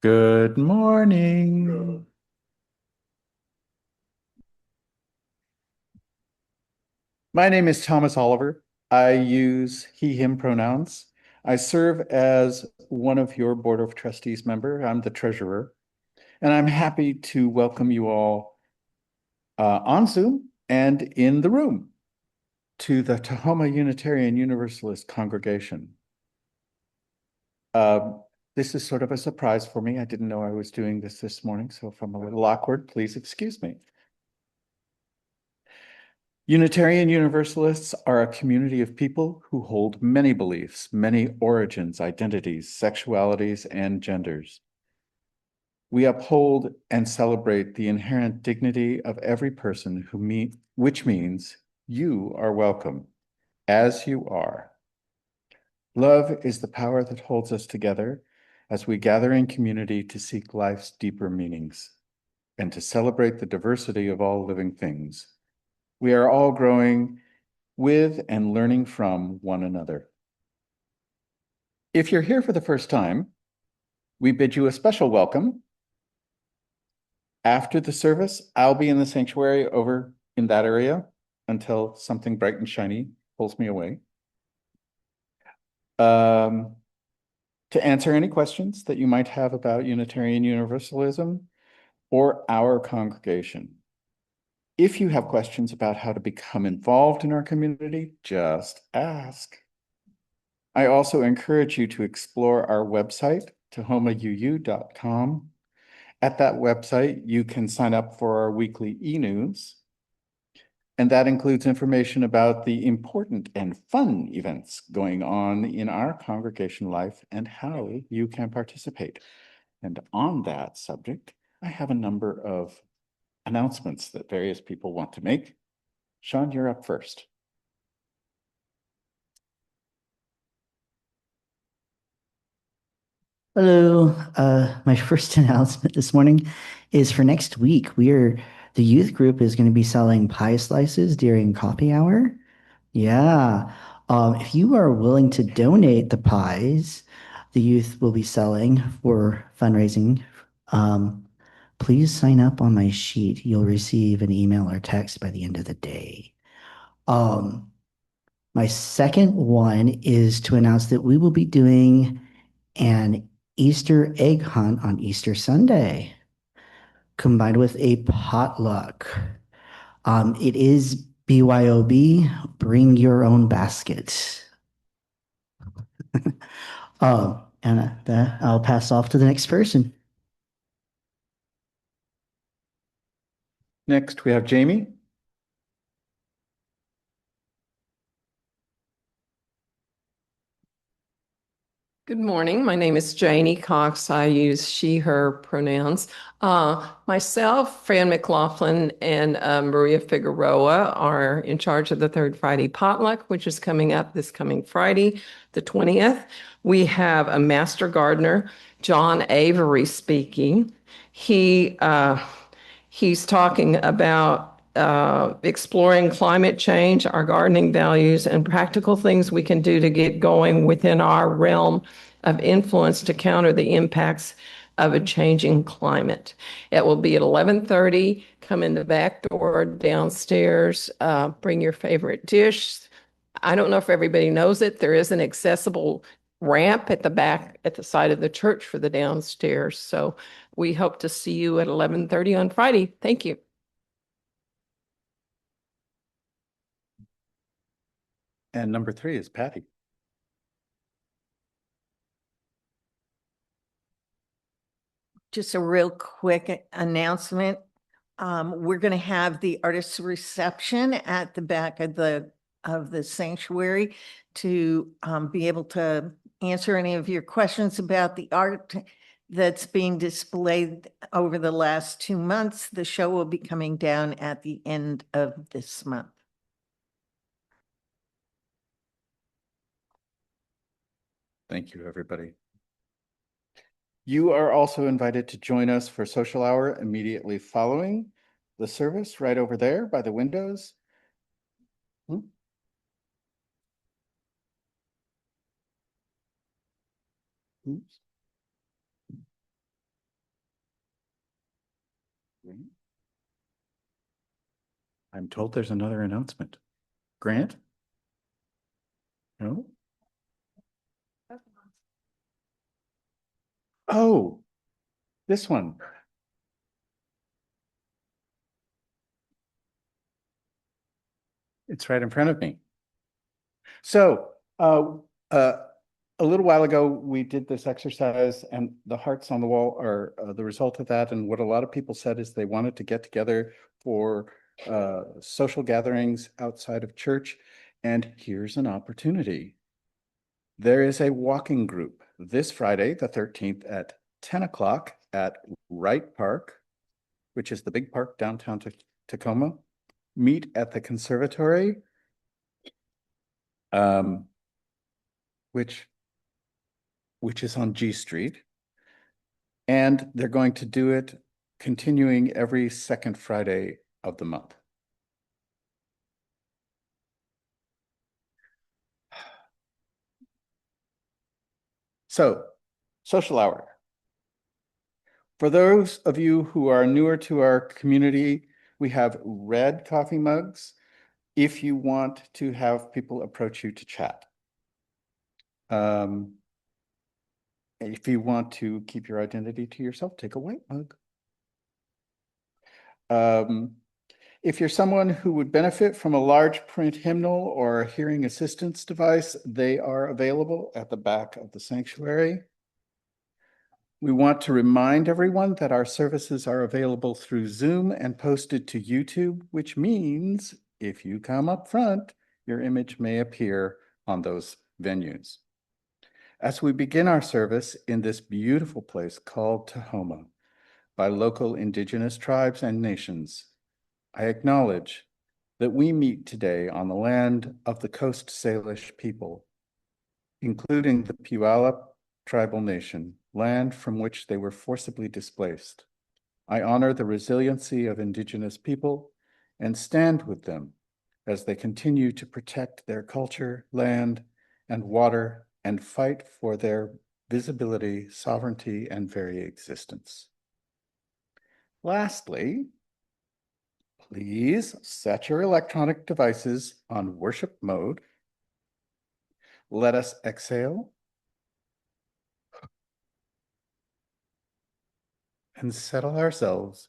Good morning. My name is Thomas Oliver. I use he, him pronouns. I serve as one of your Board of Trustees member. I'm the treasurer, and I'm happy to welcome you all on Zoom and in the room to the Tahoma Unitarian Universalist congregation. Uh, this is sort of a surprise for me. I didn't know I was doing this morning, so if I'm a little awkward, please excuse me. Unitarian Universalists are a community of people who hold many beliefs, many origins, identities, sexualities, and genders. We uphold and celebrate the inherent dignity of every person which means you are welcome as you are. Love is the power that holds us together as we gather in community to seek life's deeper meanings and to celebrate the diversity of all living things. We are all growing with and learning from one another. If you're here for the first time, we bid you a special welcome. After the service, I'll be in the sanctuary over in that area until something bright and shiny pulls me away. To answer any questions that you might have about Unitarian Universalism or our congregation. If you have questions about how to become involved in our community, just ask. I also encourage you to explore our website, tahomauu.com. At that website, you can sign up for our weekly e-news, and that includes information about the important and fun events going on in our congregation life and how you can participate. And on that subject, I have a number of announcements that various people want to make. Sean, you're up first. Hello. My first announcement this morning is for next week. The youth group is going to be selling pie slices during coffee hour. Yeah. If you are willing to donate the pies the youth will be selling for fundraising, um, please sign up on my sheet. You'll receive an email or text by the end of the day. Um, my second one is to announce that we will be doing an Easter egg hunt on Easter Sunday, combined with a potluck. It is BYOB, bring your own basket. And that I'll pass off to the next person. Next, we have Jamie. Good morning. My name is Janie Cox. I use she, her pronouns. Myself, Fran McLaughlin, and Maria Figueroa are in charge of the Third Friday potluck, which is coming up this coming Friday, the 20th. We have a master gardener, John Avery, speaking. He's talking about exploring climate change, our gardening values, and practical things we can do to get going within our realm of influence to counter the impacts of a changing climate. It will be at 11:30. Come in the back door downstairs. Bring your favorite dish. I don't know if everybody knows it. There is an accessible ramp at the back at the side of the church for the downstairs. So we hope to see you at 11:30 on Friday. Thank you. And number 3 is Patty. Just a real quick announcement. We're going to have the artist's reception at the back of the sanctuary to be able to answer any of your questions about the art that's being displayed over the last 2 months. The show will be coming down at the end of this month. Thank you, everybody. You are also invited to join us for social hour immediately following the service right over there by the windows. Oops. I'm told there's another announcement. Grant? No? Oh, this one. It's right in front of me. So, a little while ago, we did this exercise, and the hearts on the wall are the result of that. And what a lot of people said is they wanted to get together for social gatherings outside of church. And here's an opportunity. There is a walking group this Friday, the 13th at 10 o'clock at Wright Park, which is the big park downtown Tacoma. Meet at the conservatory, which is on G Street. And they're going to do it continuing every second Friday of the month. So, social hour. For those of you who are newer to our community, we have red coffee mugs if you want to have people approach you to chat. If you want to keep your identity to yourself, take a white mug. If you're someone who would benefit from a large print hymnal or hearing assistance device, they are available at the back of the sanctuary. We want to remind everyone that our services are available through Zoom and posted to YouTube, which means if you come up front, your image may appear on those venues. As we begin our service in this beautiful place called Tahoma by local indigenous tribes and nations, I acknowledge that we meet today on the land of the Coast Salish people, including the Puyallup tribal nation, land from which they were forcibly displaced. I honor the resiliency of indigenous people and stand with them as they continue to protect their culture, land, and water and fight for their visibility, sovereignty, and very existence. Lastly, please set your electronic devices on worship mode. Let us exhale and settle ourselves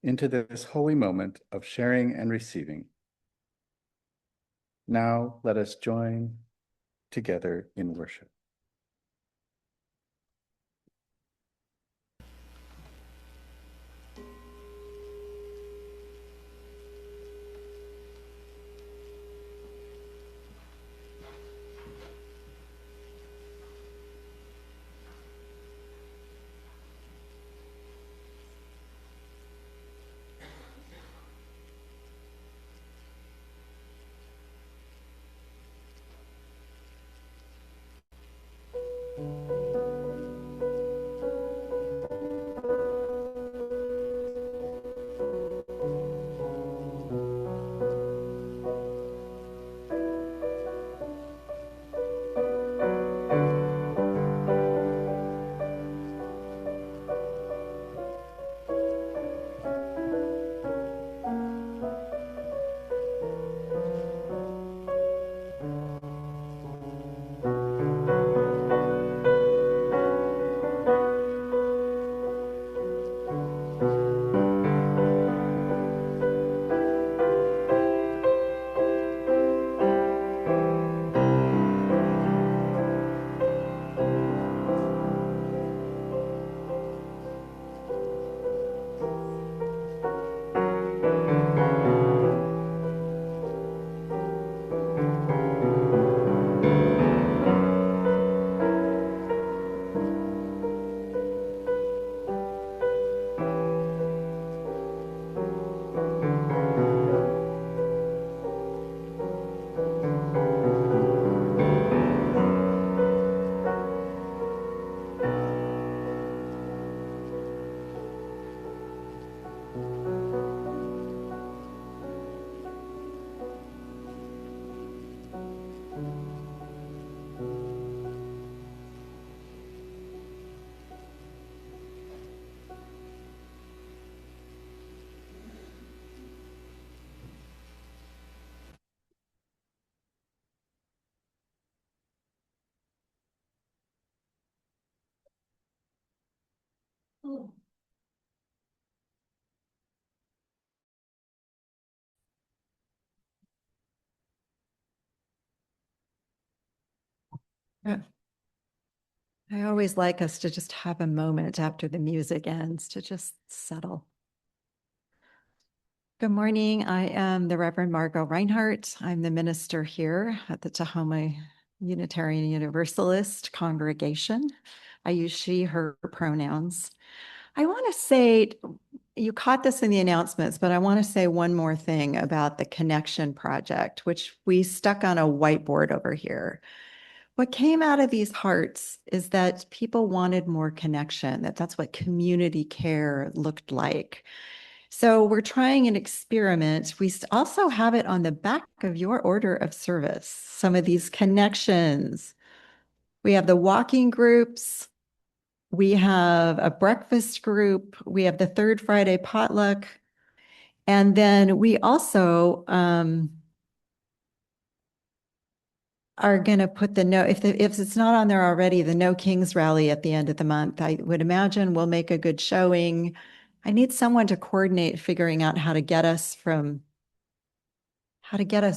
into this holy moment of sharing and receiving. Now let us join together in worship. I always like us to just have a moment after the music ends to just settle. Good morning. I am the Reverend Margo Reinhart. I'm the minister here at the Tahoma Unitarian Universalist congregation. I use she, her pronouns. I want to say, you caught this in the announcements, but I want to say one more thing about the Connection Project, which we stuck on a whiteboard over here. What came out of these hearts is that people wanted more connection, that's what community care looked like. So we're trying an experiment. We also have it on the back of your order of service, some of these connections. We have the walking groups. We have a breakfast group. We have the third Friday potluck. And then we also, are going to put the no, if it's not on there already, the No Kings rally at the end of the month. I would imagine we'll make a good showing. I need someone to coordinate figuring out how to get us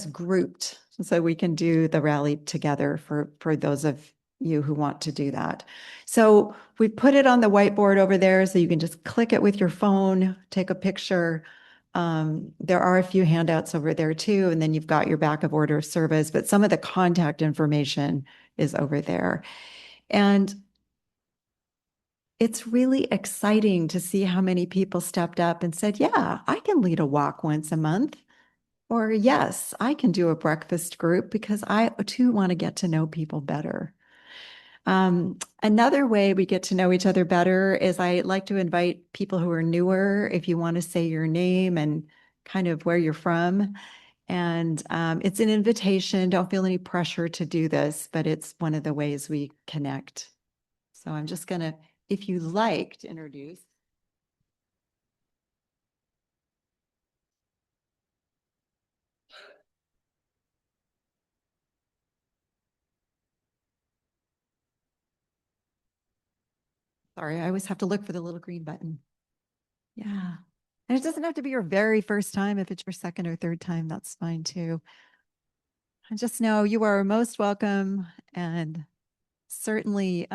grouped so we can do the rally together for those of you who want to do that. So we put it on the whiteboard over there so you can just click it with your phone, take a picture. There are a few handouts over there too, and then you've got your back of order of service, but some of the contact information is over there. And it's really exciting to see how many people stepped up and said, yeah, I can lead a walk once a month. Or yes, I can do a breakfast group because I too want to get to know people better. Another way we get to know each other better is I like to invite people who are newer, if you want to say your name and kind of where you're from. And it's an invitation. Don't feel any pressure to do this, but it's one of the ways we connect. So I'm just going to, if you like, to introduce. Sorry, I always have to look for the little green button. Yeah. And it doesn't have to be your very first time. If it's your second or third time, that's fine too. And just know you are most welcome, and certainly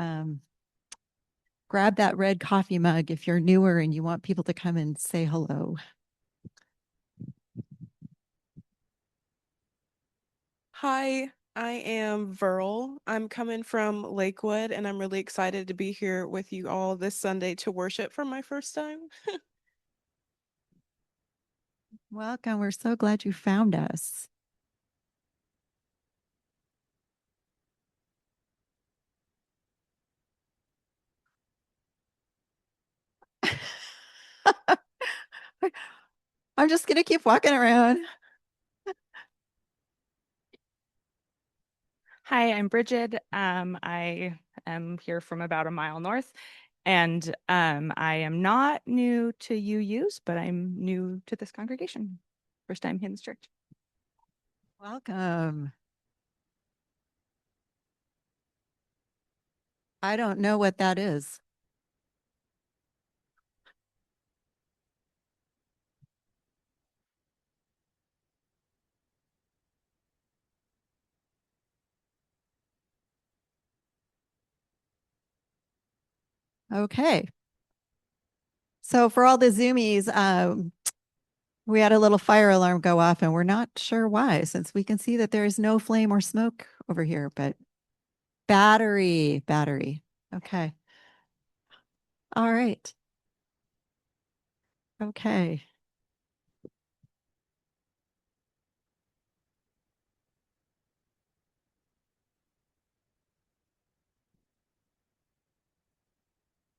grab that red coffee mug if you're newer and you want people to come and say hello. Hi, I am Verl. I'm coming from Lakewood, and I'm really excited to be here with you all this Sunday to worship for my first time. Welcome. We're so glad you found us. I'm just going to keep walking around. Hi, I'm Bridget. I am here from about a mile north, and I am not new to UU's, but I'm new to this congregation. First time here in this church. Welcome. I don't know what that is. Okay. So for all the Zoomies, we had a little fire alarm go off and we're not sure why, since we can see that there is no flame or smoke over here, but battery. Okay. All right. Okay.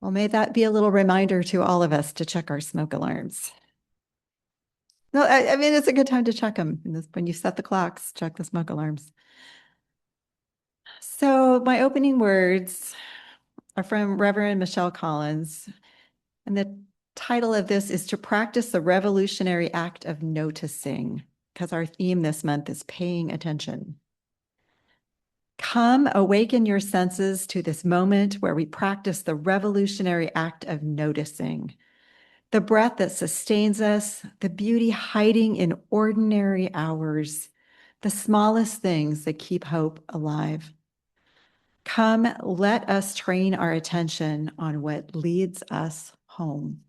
Well, may that be a little reminder to all of us to check our smoke alarms. No, I mean, it's a good time to check them. When you set the clocks, check the smoke alarms. So my opening words are from Reverend Michelle Collins. And the title of this is To Practice the Revolutionary Act of Noticing, because our theme this month is paying attention. Come, awaken your senses to this moment where we practice the revolutionary act of noticing. The breath that sustains us, the beauty hiding in ordinary hours, the smallest things that keep hope alive. Come, let us train our attention on what leads us home.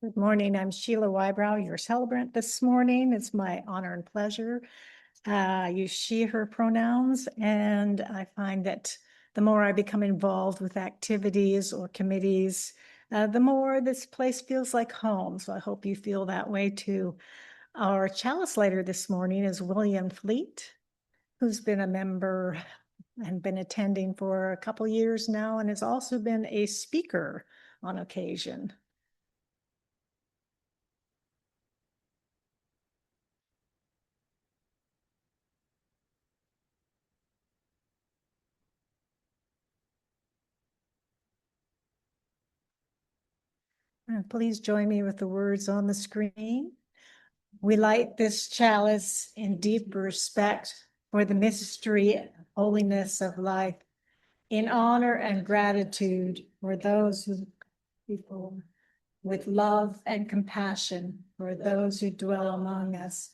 Good morning. I'm Sheila Wybrow, your celebrant this morning. It's my honor and pleasure. I use she, her pronouns, and I find that the more I become involved with activities or committees, the more this place feels like home. So I hope you feel that way too. Our chalice lighter this morning is William Fleet, who's been a member and been attending for a couple years now, and has also been a speaker on occasion. Please join me with the words on the screen. We light this chalice in deep respect for the mystery and holiness of life, in honor and gratitude for those who people, with love and compassion for those who dwell among us,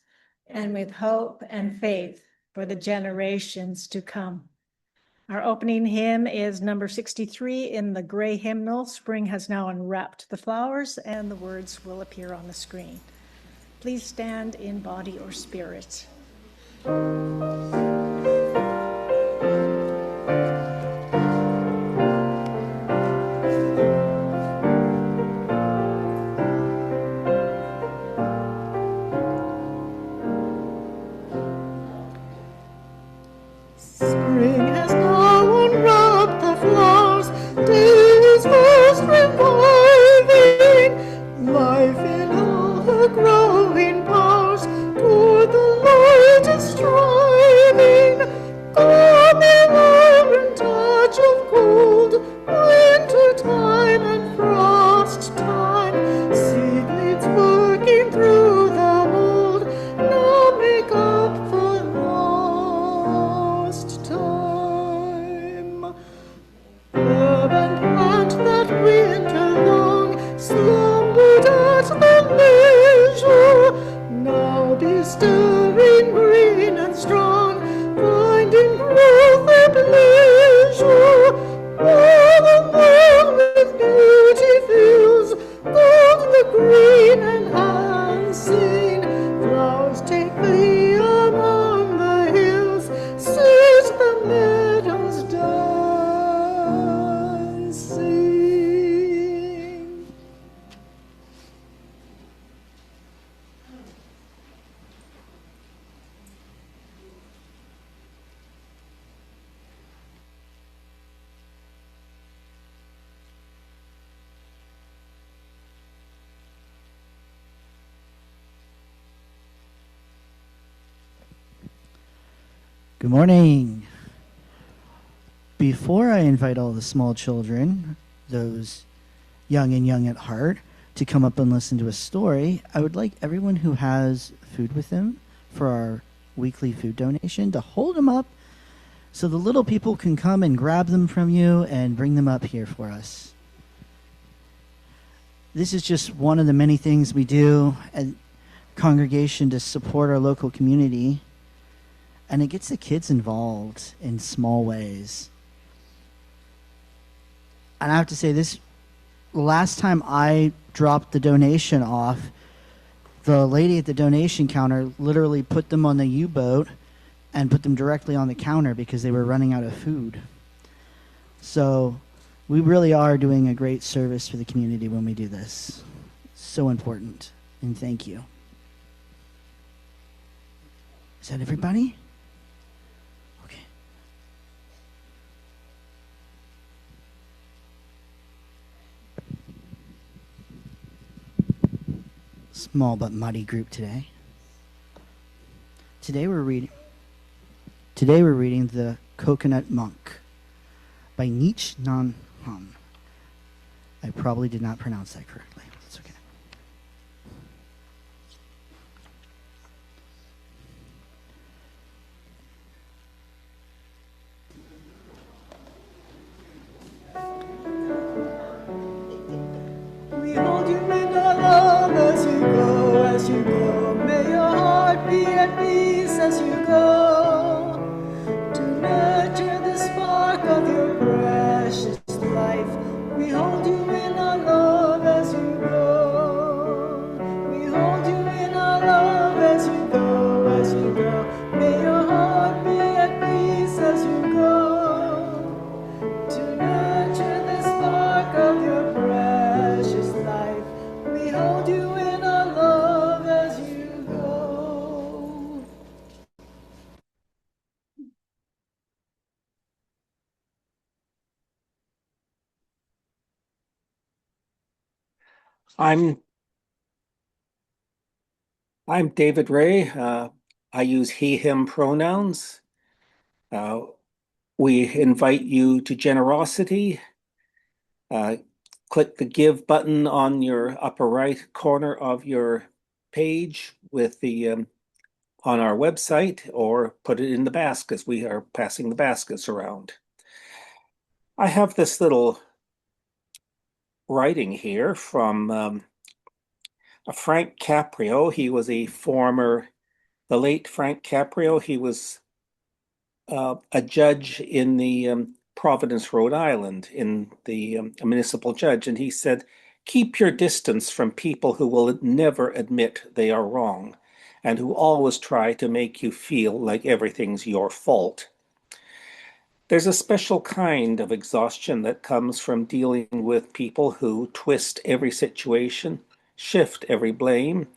and with hope and faith for the generations to come. Our opening hymn is number 63 in the gray hymnal. Spring has now unwrapped the flowers, and the words will appear on the screen. Please stand in body or spirit. Spring has now unwrapped the flowers, day is fast reviving, life in all her growing powers, toward the light is striving. Come the iron touch of cold, winter time and frost time, seedlings working through the mold, now make up for lost time. Herb and plant that winter long slumbered at the leisure, now be stirring green and strong, finding growth and pleasure. All the world with beauty fills, gold the green and unseen, flowers take thee among the hills, sit the meadows dancing. Good morning. Before I invite all the small children, those young and young at heart, to come up and listen to a story, I would like everyone who has food with them for our weekly food donation to hold them up so the little people can come and grab them from you and bring them up here for us. This is just one of the many things we do at Congregation to support our local community, and it gets the kids involved in small ways. And I have to say, this last time I dropped the donation off, the lady at the donation counter literally put them on the U-boat and put them directly on the counter because they were running out of food. So we really are doing a great service for the community when we do this. So important, and thank you. Is that everybody? Okay. Small but mighty group today. Today we're reading The Coconut Monk by Thich Nhat Hanh. I probably did not pronounce that correctly. It's okay. We hold you in our love as you go, as you go. May your heart be at peace as you go. To nurture the spark of your precious life, we hold you in our love as you go. We hold you in our love as you go, as you go. May your heart be at peace as you go. To nurture the spark of your precious life, we hold you in our love as you go. I'm David Ray. I use he, him pronouns. Uh, we invite you to generosity. Click the give button on your upper right corner of your page with the on our website, or put it in the baskets. We are passing the baskets around. I have this little writing here from Frank Caprio. He was the late Frank Caprio. He was a judge in the Providence, Rhode Island, in the a municipal judge, and he said, "Keep your distance from people who will never admit they are wrong, and who always try to make you feel like everything's your fault." There's a special kind of exhaustion that comes from dealing with people who twist every situation, shift every blame,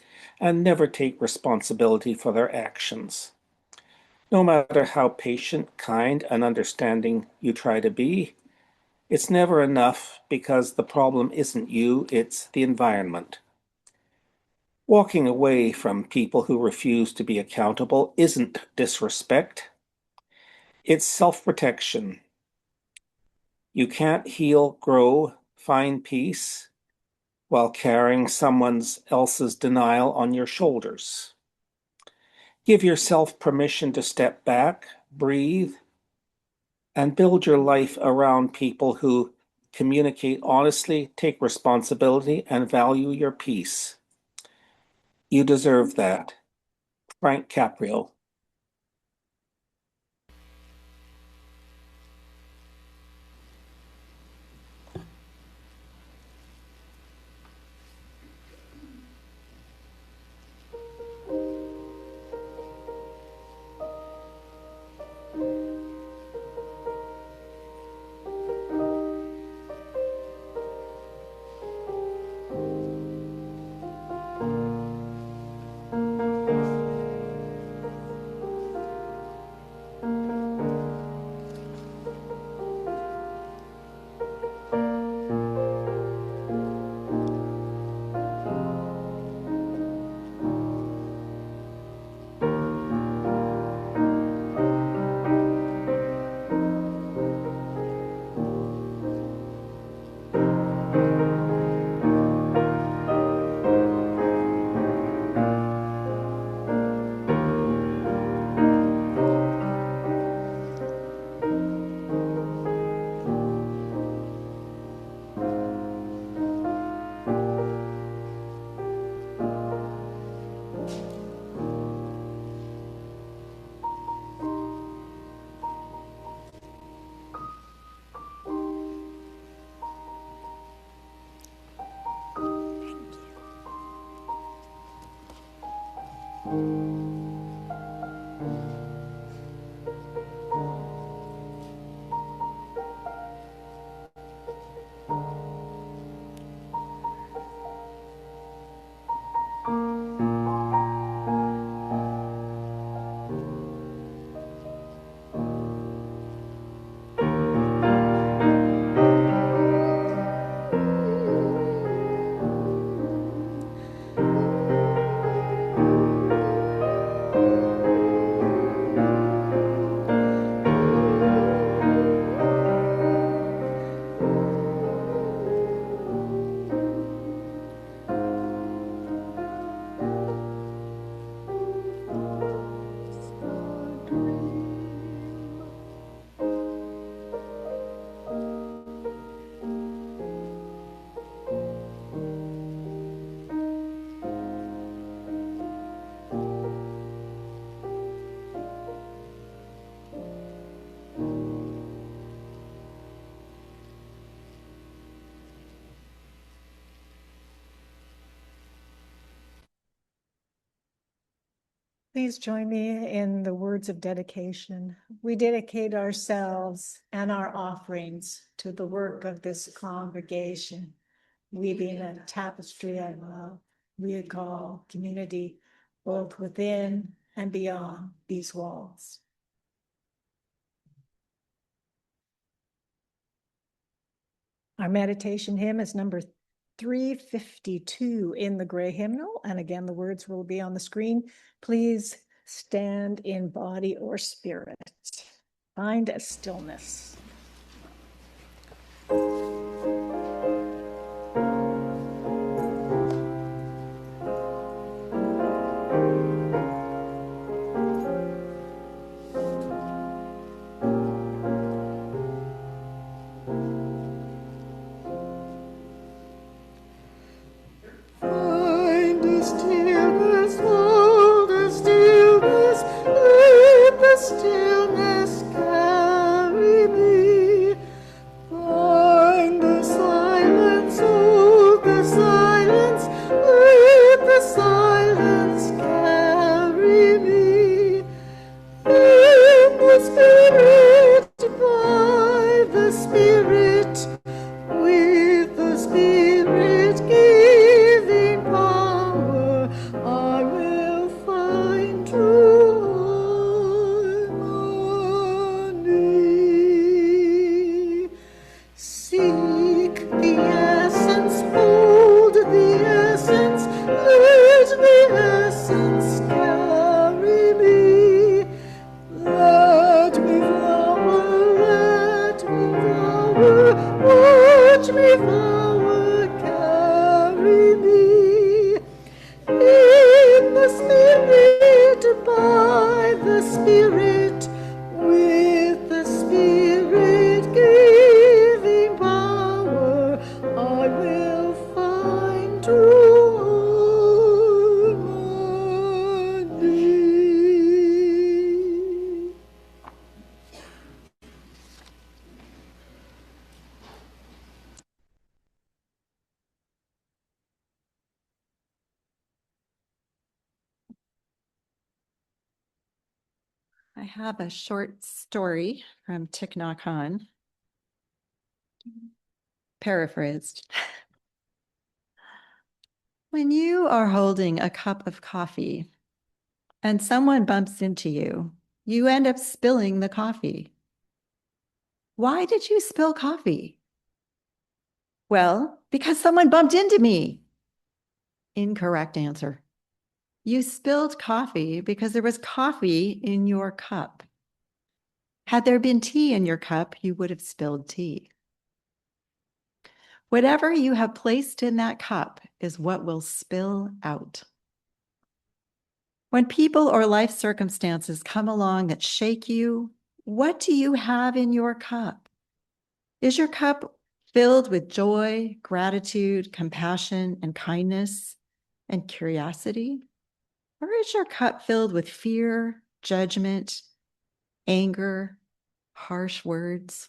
and never take responsibility for their actions. No matter how patient, kind, and understanding you try to be, it's never enough because the problem isn't you, it's the environment. Walking away from people who refuse to be accountable isn't disrespect, it's self-protection. You can't heal, grow, find peace while carrying someone else's denial on your shoulders. Give yourself permission to step back, breathe, and build your life around people who communicate honestly, take responsibility, and value your peace. You deserve that. Frank Caprio. Please join me in the words of dedication. We dedicate ourselves and our offerings to the work of this congregation, weaving a tapestry of love we call community, both within and beyond these walls. Our meditation hymn is number 352 in the gray hymnal. And again, the words will be on the screen. Please stand in body or spirit. Find a stillness. Find a stillness, hold a stillness, let the stillness carry me. Find the silence, hold the silence, let the silence carry me. In the Spirit, by the Spirit, with the Spirit giving power, I will find true harmony. Seek the essence, hold the essence, let the essence carry me. Let me flower, watch me flower, carry me. In the Spirit, by the Spirit, with the Spirit giving power, I will find true harmony. I have a short story from Thich Nhat Hanh, paraphrased. When you are holding a cup of coffee and someone bumps into you, you end up spilling the coffee. Why did you spill coffee? Well, because someone bumped into me. Incorrect answer. You spilled coffee because there was coffee in your cup. Had there been tea in your cup, you would have spilled tea. Whatever you have placed in that cup is what will spill out. When people or life circumstances come along that shake you, what do you have in your cup? Is your cup filled with joy, gratitude, compassion, and kindness, and curiosity? Or is your cup filled with fear, judgment, anger, harsh words?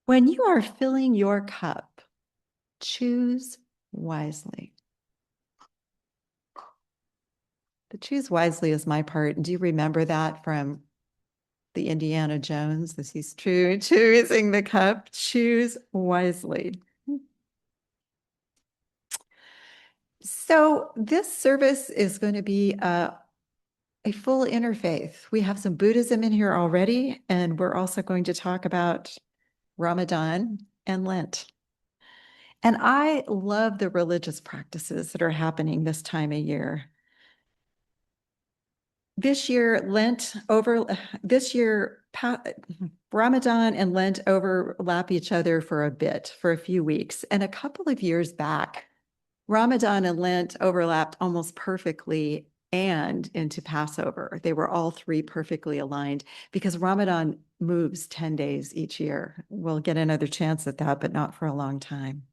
When you are filling your cup, choose wisely. The choose wisely is my part. Do you remember that from the Indiana Jones? This is true, choosing the cup, choose wisely. So this service is going to be a full interfaith. We have some Buddhism in here already, and we're also going to talk about Ramadan and Lent. And I love the religious practices that are happening this time of year. This year, Ramadan and Lent overlap each other for a bit, for a few weeks. And a couple of years back, Ramadan and Lent overlapped almost perfectly and into Passover. They were all three perfectly aligned because Ramadan moves 10 days each year. We'll get another chance at that, but not for a long time.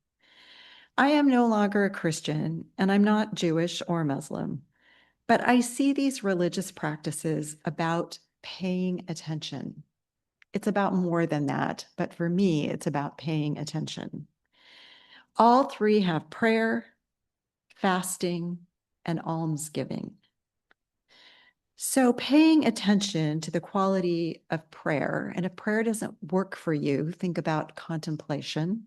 I am no longer a Christian, and I'm not Jewish or Muslim, but I see these religious practices about paying attention. It's about more than that, but for me, it's about paying attention. All three have prayer, fasting, and almsgiving. So paying attention to the quality of prayer, and if prayer doesn't work for you, think about contemplation.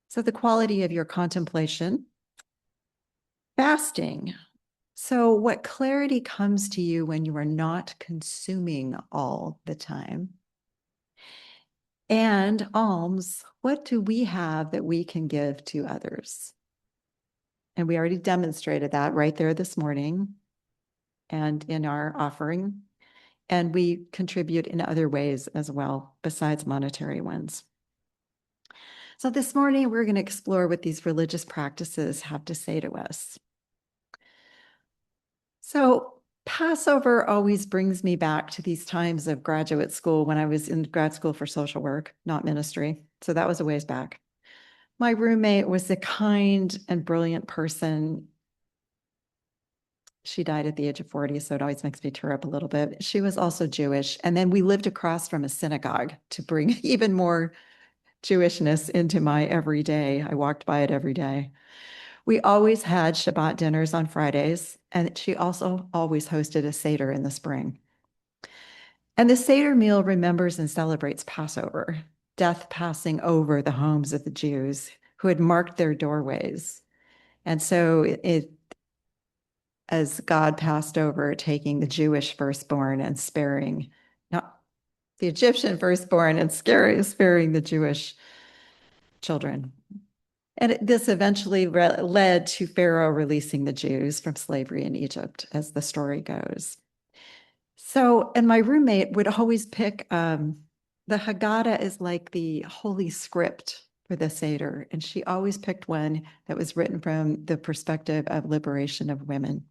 So the quality of your contemplation, fasting. So what clarity comes to you when you are not consuming all the time? And alms, what do we have that we can give to others? And we already demonstrated that right there this morning and in our offering. And we contribute in other ways as well, besides monetary ones. So this morning, we're going to explore what these religious practices have to say to us. So Passover always brings me back to these times of graduate school when I was in grad school for social work, not ministry. So that was a ways back. My roommate was a kind and brilliant person. She died at the age of 40, so it always makes me tear up a little bit. She was also Jewish. And then we lived across from a synagogue to bring even more Jewishness into my everyday. I walked by it every day. We always had Shabbat dinners on Fridays, and she also always hosted a Seder in the spring. And the Seder meal remembers and celebrates Passover, death passing over the homes of the Jews who had marked their doorways. And so as God passed over, taking the Jewish firstborn and sparing, not the Egyptian firstborn and sparing the Jewish children. And this eventually led to Pharaoh releasing the Jews from slavery in Egypt, as the story goes. So, and my roommate would always pick, the Haggadah is like the holy script for the Seder, and she always picked one that was written from the perspective of liberation of women.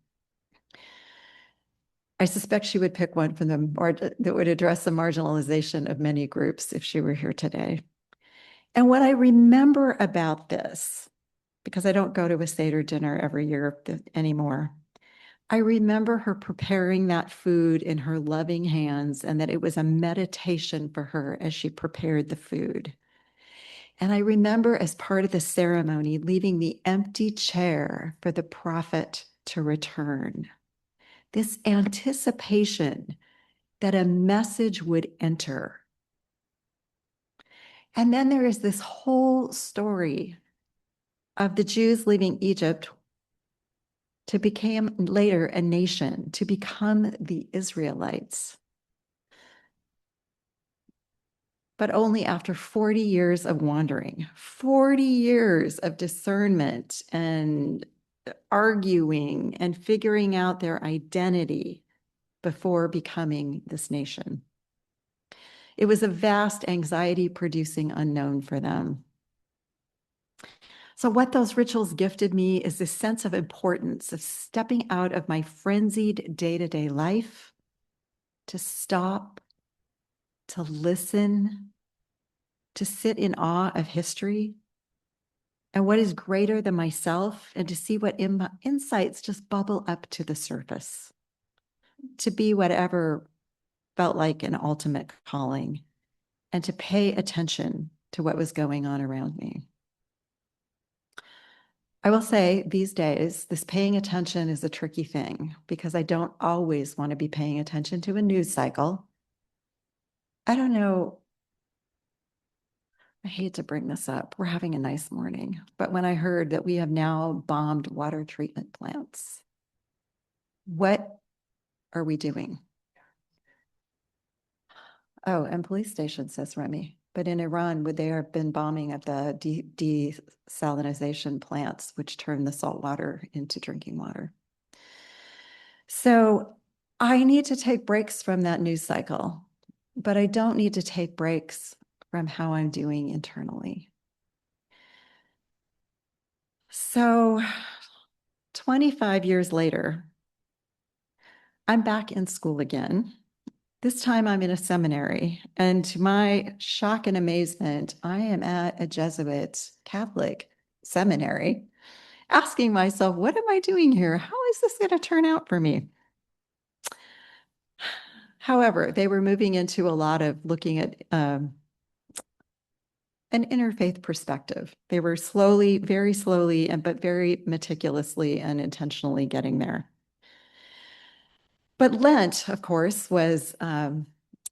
I suspect she would pick one from them or that would address the marginalization of many groups if she were here today. And what I remember about this, because I don't go to a Seder dinner every year anymore, I remember her preparing that food in her loving hands and that it was a meditation for her as she prepared the food. And I remember as part of the ceremony, leaving the empty chair for the prophet to return. This anticipation that a message would enter. And then there is this whole story of the Jews leaving Egypt to become later a nation, to become the Israelites. But only after 40 years of wandering, 40 years of discernment and arguing and figuring out their identity before becoming this nation. It was a vast anxiety-producing unknown for them. So what those rituals gifted me is this sense of importance of stepping out of my frenzied day-to-day life to stop, to listen, to sit in awe of history and what is greater than myself, and to see what insights just bubble up to the surface, to be whatever felt like an ultimate calling, and to pay attention to what was going on around me. I will say these days, this paying attention is a tricky thing because I don't always want to be paying attention to a news cycle. I don't know. I hate to bring this up. We're having a nice morning. But when I heard that we have now bombed water treatment plants, what are we doing? Oh, and police station, says Remy. But in Iran, would they have been bombing at the desalination plants, which turn the salt water into drinking water? So I need to take breaks from that news cycle, but I don't need to take breaks from how I'm doing internally. So 25 years later, I'm back in school again. This time I'm in a seminary, and to my shock and amazement, I am at a Jesuit Catholic seminary, asking myself, what am I doing here? How is this going to turn out for me? However, they were moving into a lot of looking at an interfaith perspective. They were slowly, very slowly, but very meticulously and intentionally getting there. But Lent, of course, was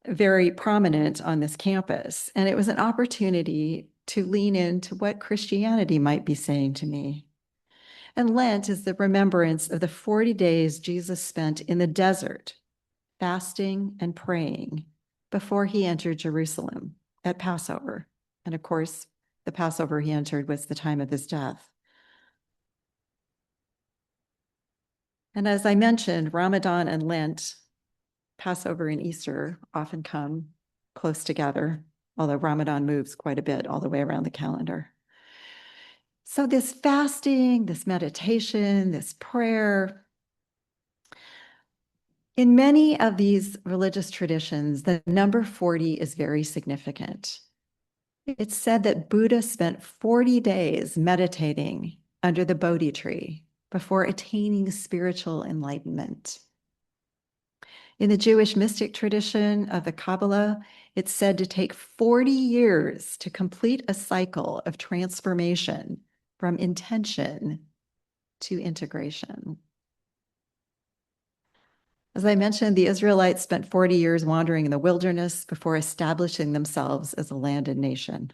very prominent on this campus, and it was an opportunity to lean into what Christianity might be saying to me. And Lent is the remembrance of the 40 days Jesus spent in the desert, fasting and praying before he entered Jerusalem at Passover. And of course, the Passover he entered was the time of his death. And as I mentioned, Ramadan and Lent, Passover and Easter often come close together, although Ramadan moves quite a bit all the way around the calendar. So this fasting, this meditation, this prayer, in many of these religious traditions, the number 40 is very significant. It's said that Buddha spent 40 days meditating under the Bodhi tree before attaining spiritual enlightenment. In the Jewish mystic tradition of the Kabbalah, it's said to take 40 years to complete a cycle of transformation from intention to integration. As I mentioned, the Israelites spent 40 years wandering in the wilderness before establishing themselves as a landed nation.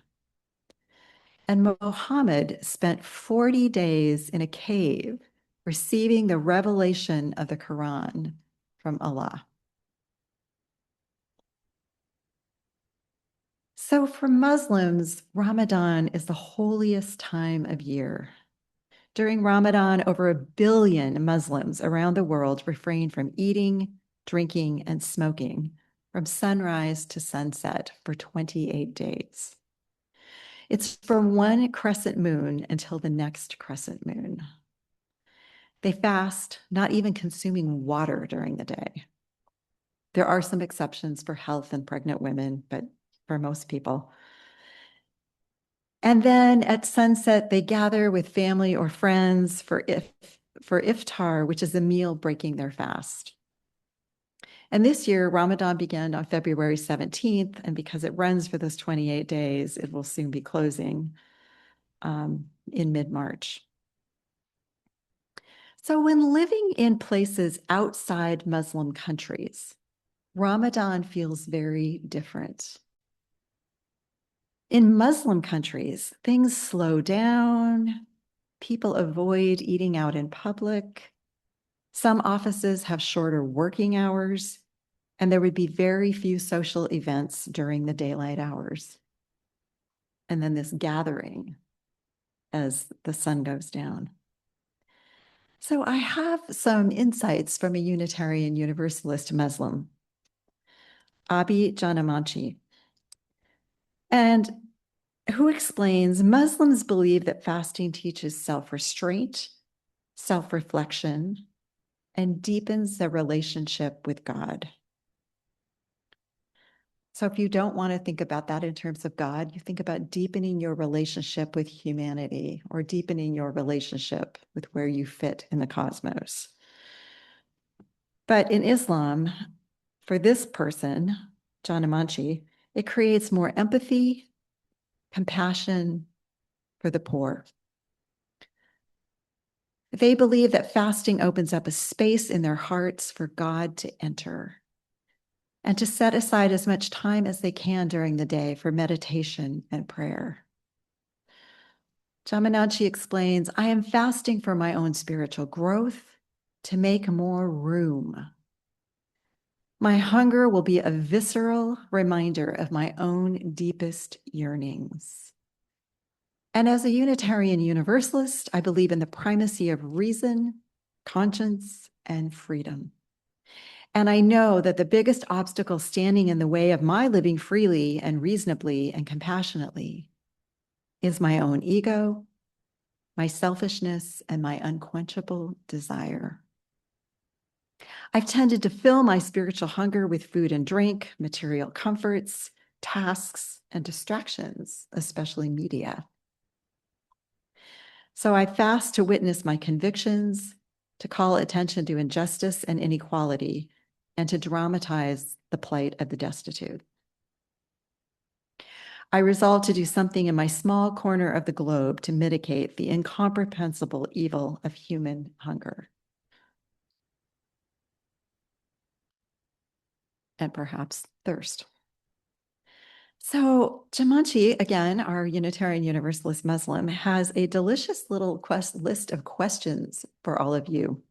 And Muhammad spent 40 days in a cave receiving the revelation of the Quran from Allah. So for Muslims, Ramadan is the holiest time of year. During Ramadan, over 1 billion Muslims around the world refrain from eating, drinking, and smoking from sunrise to sunset for 28 days. It's from one crescent moon until the next crescent moon. They fast, not even consuming water during the day. There are some exceptions for health and pregnant women, but for most people. And then at sunset, they gather with family or friends for iftar, which is a meal breaking their fast. And this year, Ramadan began on February 17th, and because it runs for those 28 days, it will soon be closing in mid-March. So when living in places outside Muslim countries, Ramadan feels very different. In Muslim countries, things slow down, people avoid eating out in public, some offices have shorter working hours, and there would be very few social events during the daylight hours. And then this gathering as the sun goes down. So I have some insights from a Unitarian Universalist Muslim, Abi Janamanchi, and who explains Muslims believe that fasting teaches self-restraint, self-reflection, and deepens the relationship with God. So if you don't want to think about that in terms of God, you think about deepening your relationship with humanity or deepening your relationship with where you fit in the cosmos. But in Islam, for this person, Janamanchi, it creates more empathy, compassion for the poor. They believe that fasting opens up a space in their hearts for God to enter and to set aside as much time as they can during the day for meditation and prayer. Janamanchi explains, I am fasting for my own spiritual growth to make more room. My hunger will be a visceral reminder of my own deepest yearnings. And as a Unitarian Universalist, I believe in the primacy of reason, conscience, and freedom. And I know that the biggest obstacle standing in the way of my living freely and reasonably and compassionately is my own ego, my selfishness, and my unquenchable desire. I've tended to fill my spiritual hunger with food and drink, material comforts, tasks, and distractions, especially media. So I fast to witness my convictions, to call attention to injustice and inequality, and to dramatize the plight of the destitute. I resolve to do something in my small corner of the globe to mitigate the incomprehensible evil of human hunger. and perhaps thirst. So Jamanchi, again, our Unitarian Universalist Muslim, has a delicious little list of questions for all of you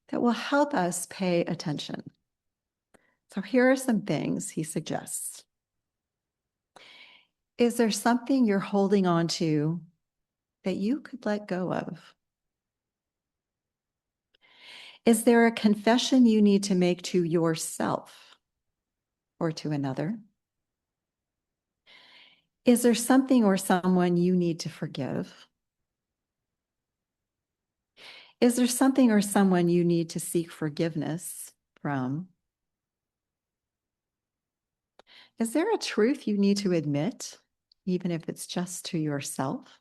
that will help us pay attention. So here are some things he suggests. Is there something you're holding on to that you could let go of? Is there a confession you need to make to yourself or to another? Is there something or someone you need to forgive? Is there something or someone you need to seek forgiveness from? Is there a truth you need to admit, even if it's just to yourself?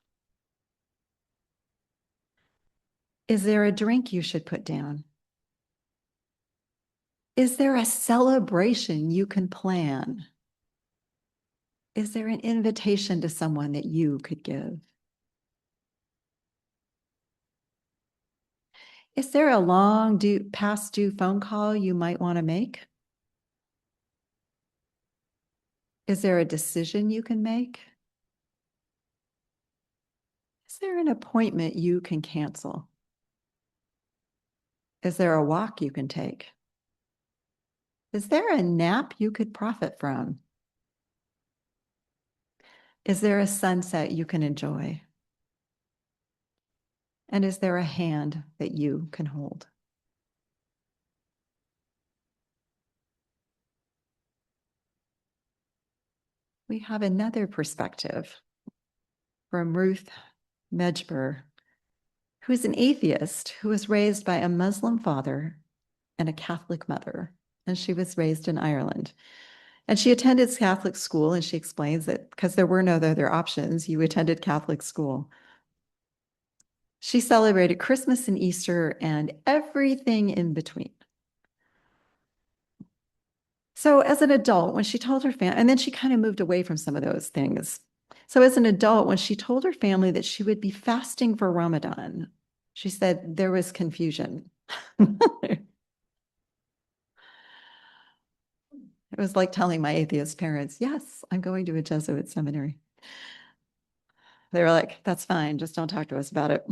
Is there a drink you should put down? Is there a celebration you can plan? Is there an invitation to someone that you could give? Is there a long past due phone call you might want to make? Is there a decision you can make? Is there an appointment you can cancel? Is there a walk you can take? Is there a nap you could profit from? Is there a sunset you can enjoy? And is there a hand that you can hold? We have another perspective from Ruth Medjber, who is an atheist who was raised by a Muslim father and a Catholic mother, and she was raised in Ireland. And she attended Catholic school, and she explains that because there were no other options, you attended Catholic school. She celebrated Christmas and Easter and everything in between. So as an adult, when she told her family, and then she kind of moved away from some of those things. So as an adult, when she told her family that she would be fasting for Ramadan, she said there was confusion. It was like telling my atheist parents, yes, I'm going to a Jesuit seminary. They were like, that's fine, just don't talk to us about it.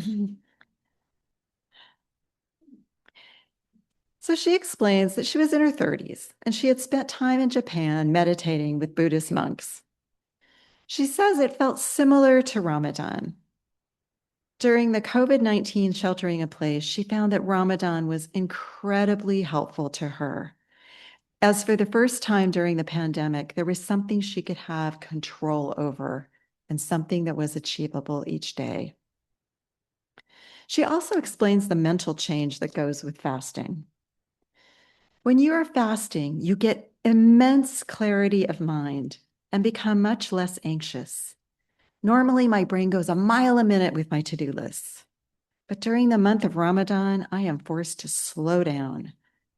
So she explains that she was in her 30s and she had spent time in Japan meditating with Buddhist monks. She says it felt similar to Ramadan. During the COVID-19 sheltering in place, she found that Ramadan was incredibly helpful to her. As for the first time during the pandemic, there was something she could have control over and something that was achievable each day. She also explains the mental change that goes with fasting. When you are fasting, you get immense clarity of mind and become much less anxious. Normally, my brain goes a mile a minute with my to-do lists. But during the month of Ramadan, I am forced to slow down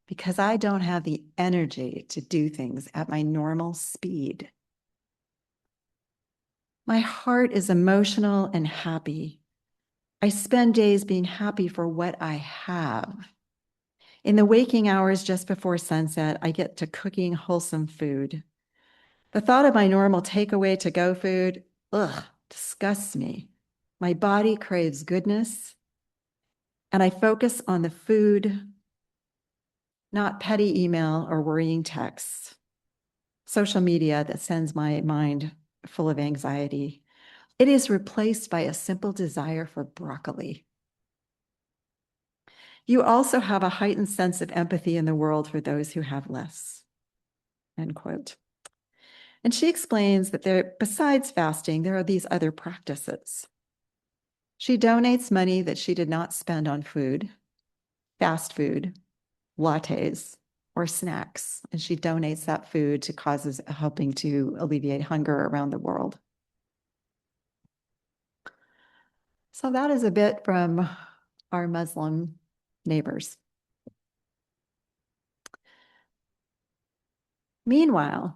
because I don't have the energy to do things at my normal speed. My heart is emotional and happy. I spend days being happy for what I have. In the waking hours just before sunset, I get to cooking wholesome food. The thought of my normal takeaway to-go food, disgusts me. My body craves goodness, and I focus on the food, not petty email or worrying texts, social media that sends my mind full of anxiety. It is replaced by a simple desire for broccoli. You also have a heightened sense of empathy in the world for those who have less, end quote. And she explains that besides fasting, there are these other practices. She donates money that she did not spend on food, fast food, lattes, or snacks, and she donates that food to causes helping to alleviate hunger around the world. So that is a bit from our Muslim neighbors. Meanwhile,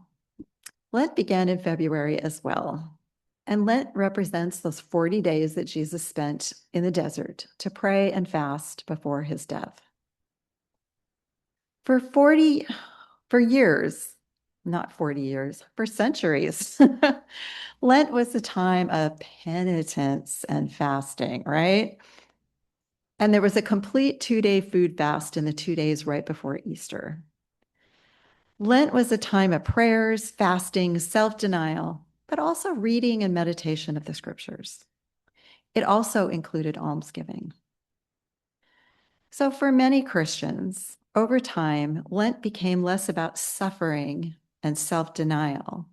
Lent began in February as well. And Lent represents those 40 days that Jesus spent in the desert to pray and fast before his death. For 40 For years, not 40 years, for centuries, Lent was a time of penitence and fasting, right? And there was a complete 2-day food fast in the 2 days right before Easter. Lent was a time of prayers, fasting, self-denial, but also reading and meditation of the scriptures. It also included almsgiving. So for many Christians, over time, Lent became less about suffering and self-denial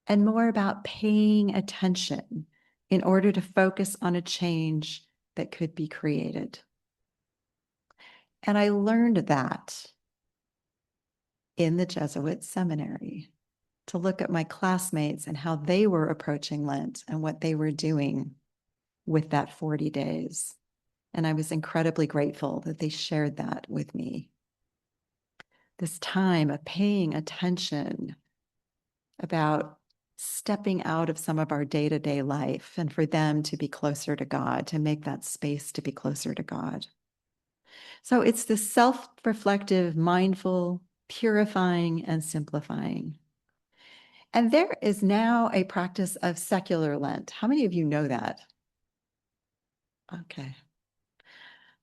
and more about paying attention in order to focus on a change that could be created. And I learned that in the Jesuit seminary, to look at my classmates and how they were approaching Lent and what they were doing with that 40 days. And I was incredibly grateful that they shared that with me. This time of paying attention about stepping out of some of our day-to-day life and for them to be closer to God, to make that space to be closer to God. So it's this self-reflective, mindful, purifying, and simplifying. And there is now a practice of secular Lent. How many of you know that? Okay.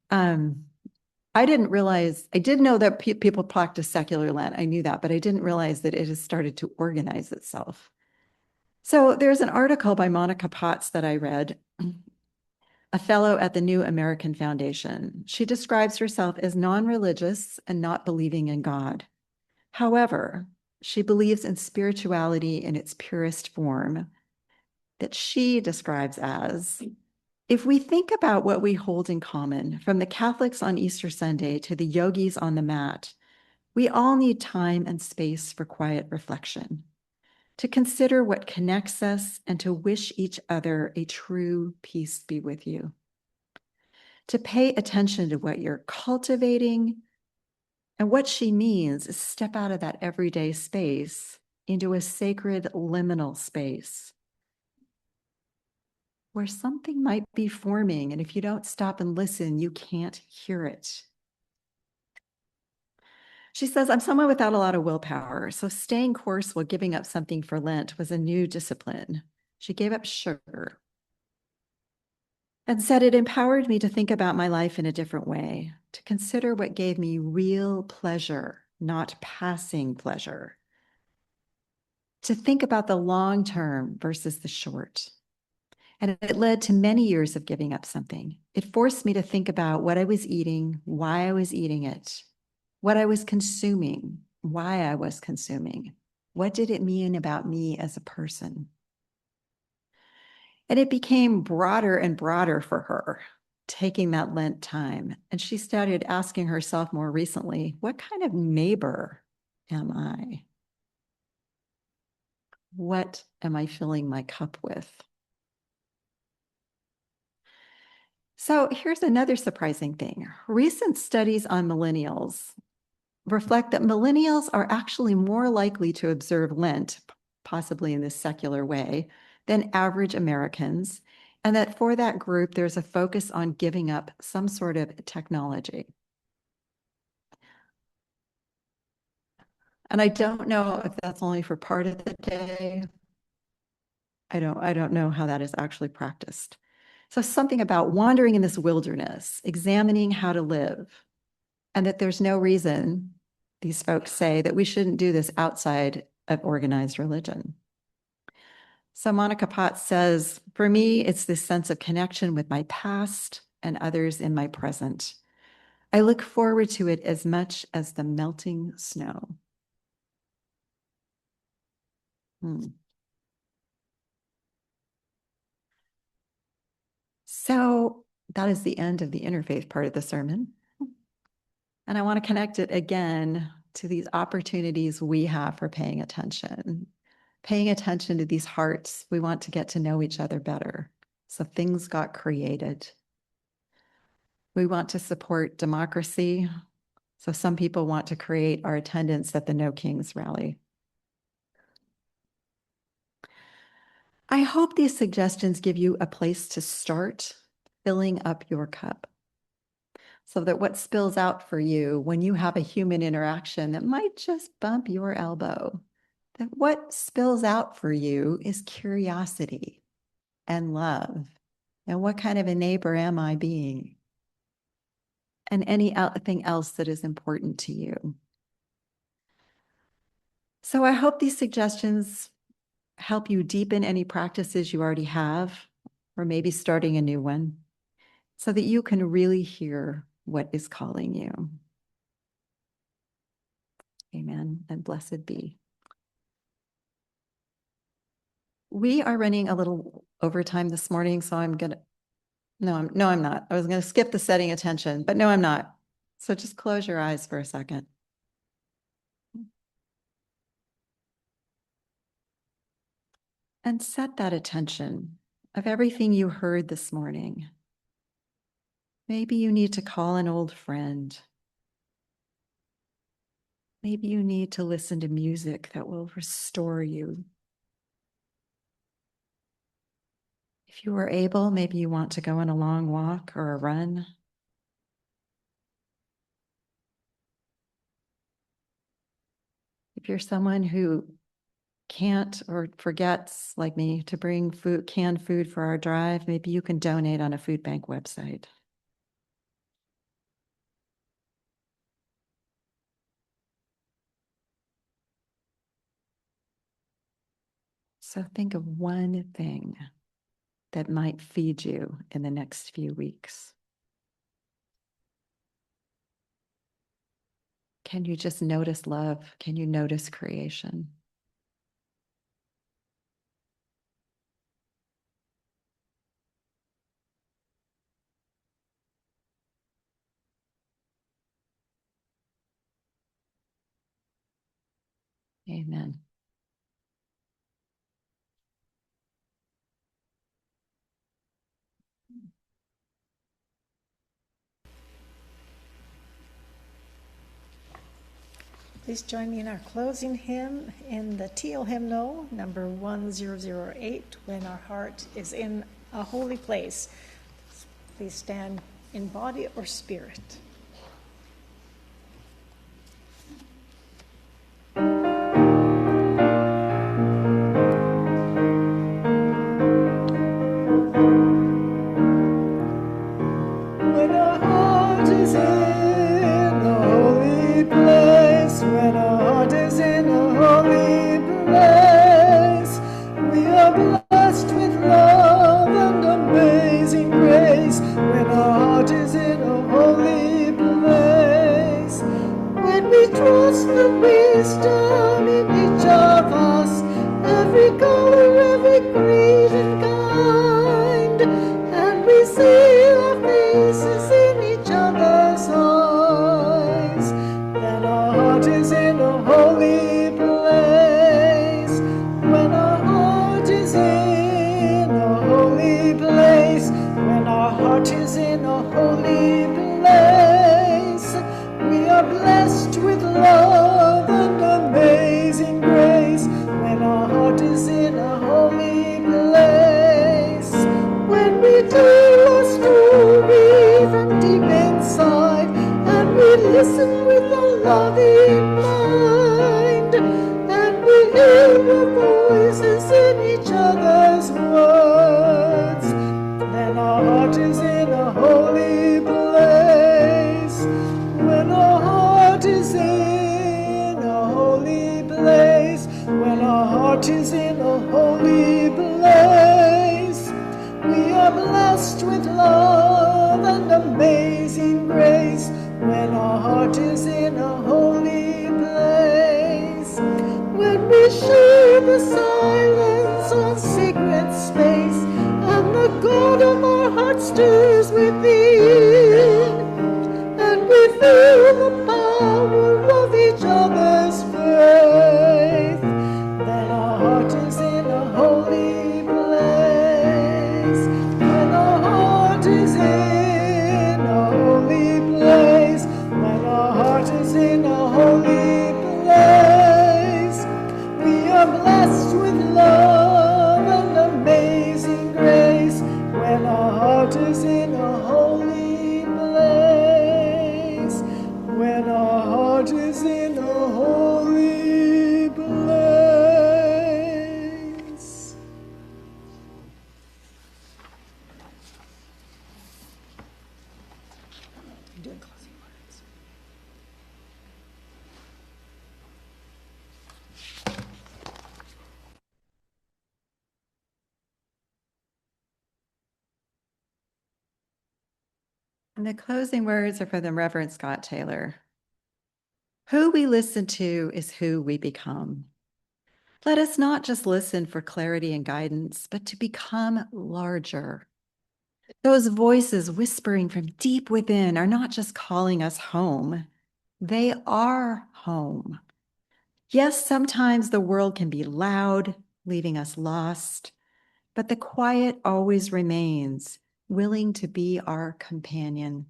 I didn't realize, I did know that people practice secular Lent. I knew that, but I didn't realize that it has started to organize itself. So there's an article by Monica Potts that I read, a fellow at the New American Foundation. She describes herself as non-religious and not believing in God. However, she believes in spirituality in its purest form that she describes as, if we think about what we hold in common, from the Catholics on Easter Sunday to the yogis on the mat, we all need time and space for quiet reflection, to consider what connects us and to wish each other a true peace be with you. To pay attention to what you're cultivating. And what she means is step out of that everyday space into a sacred liminal space where something might be forming. And if you don't stop and listen, you can't hear it. She says, I'm someone without a lot of willpower, so staying course while giving up something for Lent was a new discipline. She gave up sugar and said it empowered me to think about my life in a different way, to consider what gave me real pleasure, not passing pleasure, to think about the long term versus the short. And it led to many years of giving up something. It forced me to think about what I was eating, why I was eating it, what I was consuming, why I was consuming. What did it mean about me as a person? And it became broader and broader for her, taking that Lent time. And she started asking herself more recently, what kind of neighbor am I? What am I filling my cup with? So here's another surprising thing. Recent studies on millennials reflect that millennials are actually more likely to observe Lent, possibly in this secular way, than average Americans, and that for that group, there's a focus on giving up some sort of technology. And I don't know if that's only for part of the day. I don't know how that is actually practiced. So something about wandering in this wilderness, examining how to live, and that there's no reason, these folks say, that we shouldn't do this outside of organized religion. So Monica Potts says, for me, it's this sense of connection with my past and others in my present. I look forward to it as much as the melting snow. So that is the end of the interfaith part of the sermon. And I want to connect it again to these opportunities we have for paying attention to these hearts. We want to get to know each other better. So things got created. We want to support democracy. So some people want to create our attendance at the No Kings rally. I hope these suggestions give you a place to start filling up your cup. So that what spills out for you when you have a human interaction that might just bump your elbow, that what spills out for you is curiosity and love. And what kind of a neighbor am I being? And anything else that is important to you. So I hope these suggestions help you deepen any practices you already have, or maybe starting a new one, so that you can really hear what is calling you. Amen and blessed be. We are running a little overtime this morning, so I'm gonna, no, I'm not. I was gonna skip the setting attention, but no, I'm not. So just close your eyes for a second. And set that attention of everything you heard this morning. Maybe you need to call an old friend. Maybe you need to listen to music that will restore you. If you are able, maybe you want to go on a long walk or a run. If you're someone who can't or forgets, like me, to bring food, canned food for our drive, maybe you can donate on a food bank website. So think of one thing that might feed you in the next few weeks. Can you just notice love? Can you notice creation? Amen. Please join me in our closing hymn in the teal hymnal, number 1008, When Our Heart is in a Holy Place. Please stand in body or spirit. When our heart is in the holy place, when our heart is in a holy place, we are blessed with love and amazing grace. When our heart is in a holy place, when we trust the wisdom in each of us, every color, every creed and kind, and we see our faces in each other's eyes, then our heart is in a holy place. When our heart is in a holy place, when our heart is in a holy place, we are blessed with love and amazing grace. When our heart is in a holy place, when we tell our story from deep inside, and we listen with a loving mind, and we hear the voices in each other's words, then our heart is in a holy place. When our heart is in a holy place, when our heart is in a holy place, we are blessed with love and amazing grace. When our heart is in a holy place, when we share the silence on secret space, and the God of our heart stirs within, and we feel the power of each other's faith, then our heart is in a holy place. When our heart is in a holy place, when our heart is in a holy place, we are blessed with love and amazing grace. When our heart is in a holy place. And the closing words are from the Reverend Scott Taylor. Who we listen to is who we become. Let us not just listen for clarity and guidance, but to become larger. Those voices whispering from deep within are not just calling us home, they are home. Yes, sometimes the world can be loud, leaving us lost, but the quiet always remains, willing to be our companion,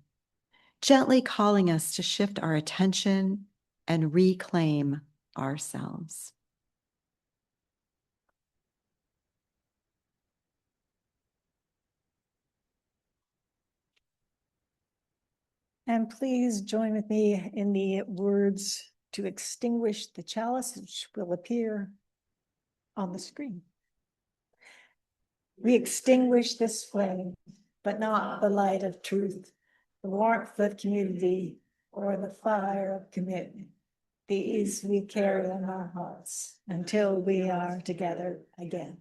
gently calling us to shift our attention and reclaim ourselves. And please join with me in the words to extinguish the chalice, which will appear on the screen. We extinguish this flame, but not the light of truth, the warmth of community, or the fire of commitment. These we carry in our hearts until we are together again.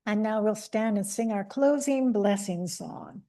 And now we'll stand and sing our closing blessing song.